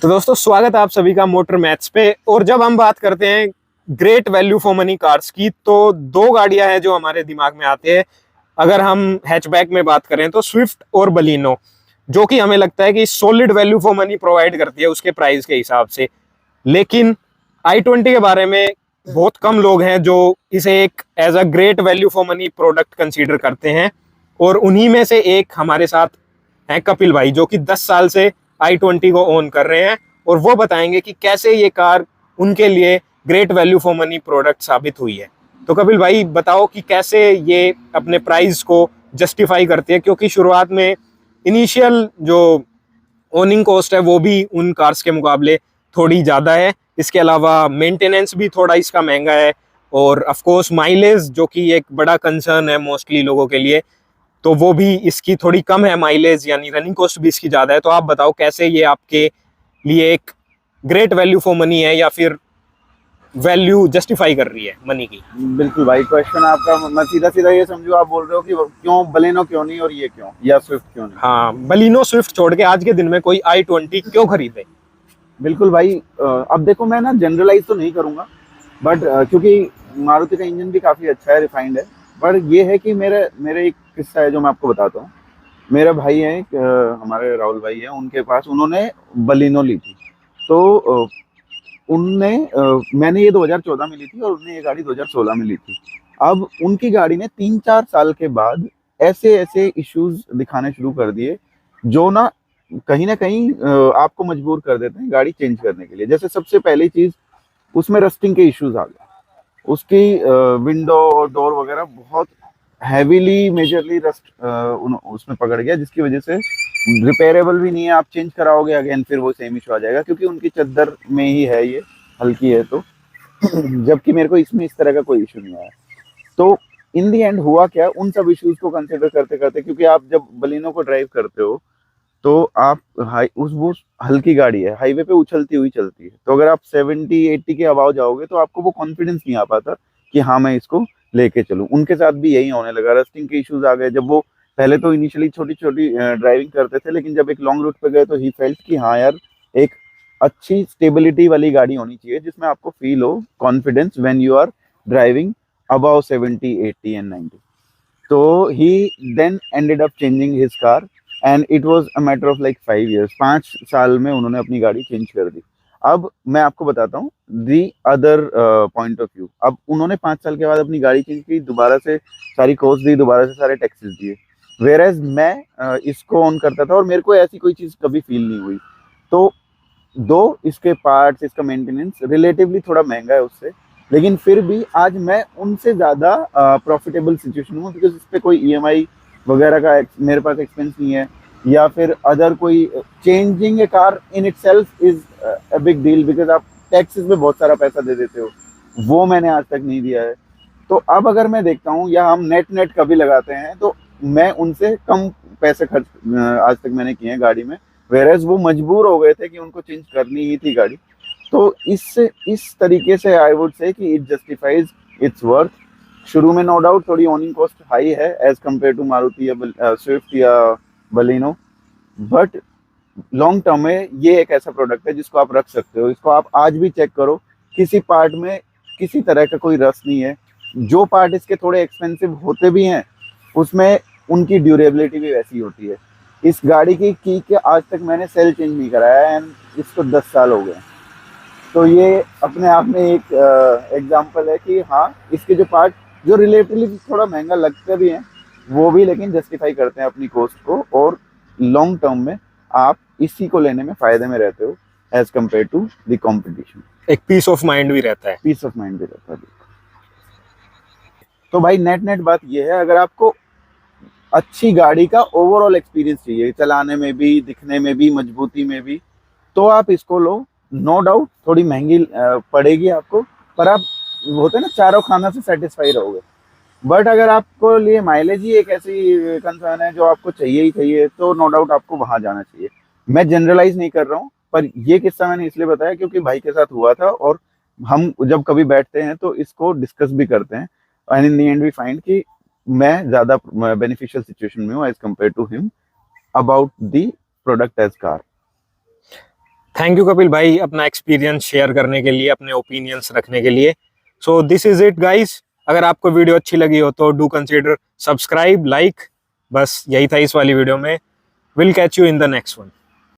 तो दोस्तों स्वागत है आप सभी का मोटर मैथ्स पे। और जब हम बात करते हैं great value for money cars की, तो दो गाड़ियां हैं जो हमारे दिमाग में आते हैं। अगर हम हैचबैक में बात करें तो स्विफ्ट और बलिनो, जो कि हमें लगता है कि solid value for money provide करती है उसके प्राइस के हिसाब से। लेकिन i20 के बारे में बहुत कम लोग हैं जो इसे एक as a great value for money product consider करते हैं। और उन्हीं में से एक हमारे साथ हैं कपिल भाई, जो कि 10 साल से i20 को ओन कर रहे हैं। और वो बताएंगे कि कैसे ये कार उनके लिए great value for money product साबित हुई है। तो कपिल भाई बताओ कि कैसे ये अपने प्राइस को जस्टिफाई करती है, क्योंकि शुरुआत में इनिशियल जो ओनिंग कॉस्ट है वो भी उन कार्स के मुकाबले थोड़ी ज़्यादा है। इसके अलावा मेंटेनेंस भी थोड़ा इसका महंगा है। और ऑफ कोर्स माइलेज, जो कि एक बड़ा कंसर्न है मोस्टली लोगों के लिए, तो वो भी इसकी थोड़ी कम है माइलेज, यानी रनिंग कॉस्ट भी इसकी ज़्यादा है। तो आप बताओ कैसे ये आपके लिए एक ग्रेट वैल्यू फॉर मनी है, या फिर वैल्यू जस्टिफाई कर रही है मनी की। बिल्कुल भाई, क्वेश्चन आपका मैं सीधा सीधा ये समझू, आप बोल रहे हो कि क्यों बलेनो क्यों नहीं और ये क्यों, या स्विफ्ट क्यों नहीं। हाँ, बलिनो स्विफ्ट छोड़ के आज के दिन में कोई i20 क्यों खरीदे। बिल्कुल भाई, अब देखो मैं ना जनरलाइज तो नहीं करूंगा, बट क्योंकि मारुति का इंजन भी काफ़ी अच्छा है, रिफाइंड है। पर ये है कि मेरे मेरे एक किस्सा है जो मैं आपको बताता हूँ। मेरा भाई है हमारे राहुल भाई है, उनके पास उन्होंने बलिनो ली थी। तो उनने मैंने ये 2014 में ली थी और उन्होंने ये गाड़ी 2016 में ली थी। अब उनकी गाड़ी ने 3-4 साल के बाद ऐसे ऐसे इश्यूज दिखाने शुरू कर दिए जो ना कहीं आपको मजबूर कर देते हैं गाड़ी चेंज करने के लिए। जैसे सबसे पहली चीज, उसमें रस्टिंग के इश्यूज आ गए। उसकी विंडो और डोर वगैरह बहुत हैवीली मेजरली रस्ट उसमें पकड़ गया, जिसकी वजह से रिपेयरेबल भी नहीं है। आप चेंज कराओगे अगेन फिर वो सेम इशू आ जाएगा, क्योंकि उनकी चद्दर में ही है, ये हल्की है तो। जबकि मेरे को इसमें इस तरह का कोई इशू नहीं आया। तो इन दी एंड हुआ क्या, उन सब इश्यूज को कंसिडर करते करते, क्योंकि आप जब बलिनो को ड्राइव करते हो तो आप हाई उस वो हल्की गाड़ी है, हाईवे पे उछलती हुई चलती है। तो अगर आप 70-80 के अबाव जाओगे तो आपको वो कॉन्फिडेंस नहीं आ पाता कि हाँ मैं इसको लेके चलूं। उनके साथ भी यही होने लगा, रस्टिंग के इश्यूज आ गए। जब वो पहले तो इनिशियली छोटी छोटी ड्राइविंग करते थे, लेकिन जब एक लॉन्ग रूट पे गए तो ही फेल्ट कि हाँ यार, एक अच्छी स्टेबिलिटी वाली गाड़ी होनी चाहिए जिसमें आपको फील हो confidence when you are driving above 70, 80 and 90। तो he then ended up changing his car, and it was a matter of like 5 years। 5 साल में उन्होंने अपनी गाड़ी चेंज कर दी। अब मैं आपको बताता हूँ the other point of view. अब उन्होंने 5 साल के बाद अपनी गाड़ी चेंज की, दोबारा से सारी कॉस्ट दी, दोबारा से सारे टैक्सेस दिए। वेर एज मैं इसको ऑन करता था और मेरे को ऐसी कोई चीज़ कभी फील नहीं हुई। तो दो इसके पार्ट्स, इसका मेंटेनेंस रिलेटिवली थोड़ा महंगा है उससे, लेकिन फिर भी आज मैं उनसे ज़्यादा प्रॉफिटेबल सिचुएशन हूँ, बिकॉज इस पर कोई ईएमआई वगैरह का मेरे पास एक्सपेंस नहीं है, या फिर अदर कोई changing A car in it self is a big deal, because आप टैक्सेस में बहुत सारा पैसा दे देते हो, वो मैंने आज तक नहीं दिया है। तो अब अगर मैं देखता हूँ, या हम नेट नेट कभी लगाते हैं, तो मैं उनसे कम पैसे खर्च आज तक मैंने किए हैं गाड़ी में। वेरएज वो मजबूर हो गए थे कि उनको चेंज करनी ही थी गाड़ी। तो इस तरीके से आई वुड से कि इट जस्टिफाइज इट्स वर्थ। शुरू में नो डाउट थोड़ी ओनिंग कॉस्ट हाई है एज कम्पेयर टू मारुति या स्विफ्ट या बलिनो, बट लॉन्ग टर्म में ये एक ऐसा प्रोडक्ट है जिसको आप रख सकते हो। इसको आप आज भी चेक करो, किसी पार्ट में किसी तरह का कोई रस नहीं है। जो पार्ट इसके थोड़े एक्सपेंसिव होते भी हैं, उसमें उनकी ड्यूरेबिलिटी भी वैसी होती है। इस गाड़ी की के आज तक मैंने सेल चेंज नहीं कराया, एंड इसको 10 साल हो गए। तो ये अपने आप में एक एग्जांपल है कि हाँ, इसके जो पार्ट जो रिलेटिवली थोड़ा महंगा लगते भी हैं, वो भी लेकिन जस्टिफाई करते हैं अपनी कॉस्ट को, और लॉन्ग टर्म में आप इसी को लेने में फायदे में रहते हो as compare to the competition. एक पीस ऑफ माइंड भी रहता है। पीस ऑफ माइंड भी रहता है। तो भाई नेट नेट बात ये है, अगर आपको अच्छी गाड़ी का ओवरऑल एक्सपीरियंस चाहिए, चलाने में भी, दिखने में भी, मजबूती में भी, तो आप इसको लो। नो डाउट थोड़ी महंगी पड़ेगी आपको, पर आप होते हैं ना, चारों खाना से सेटिस्फाई रहोगे। बट अगर आपको लिए माइलेज ही एक ऐसी कंसर्न है जो आपको चाहिए ही चाहिए, तो नो डाउट आपको वहां जाना चाहिए। मैं जनरलाइज नहीं कर रहा हूँ, पर ये किस्सा मैंने इसलिए बताया क्योंकि भाई के साथ हुआ था, और हम जब कभी बैठते हैं तो इसको डिस्कस भी करते हैं, and in the end we find कि मैं ज्यादा बेनिफिशियल सिचुएशन में हूँ as compare to him about the product as car. Thank you Kapil भाई अपना एक्सपीरियंस शेयर करने के लिए, अपने ओपिनियंस रखने के लिए। So this is it guys. अगर आपको वीडियो अच्छी लगी हो तो डू कंसीडर सब्सक्राइब, लाइक। बस यही था इस वाली वीडियो में। Will catch you in the next one.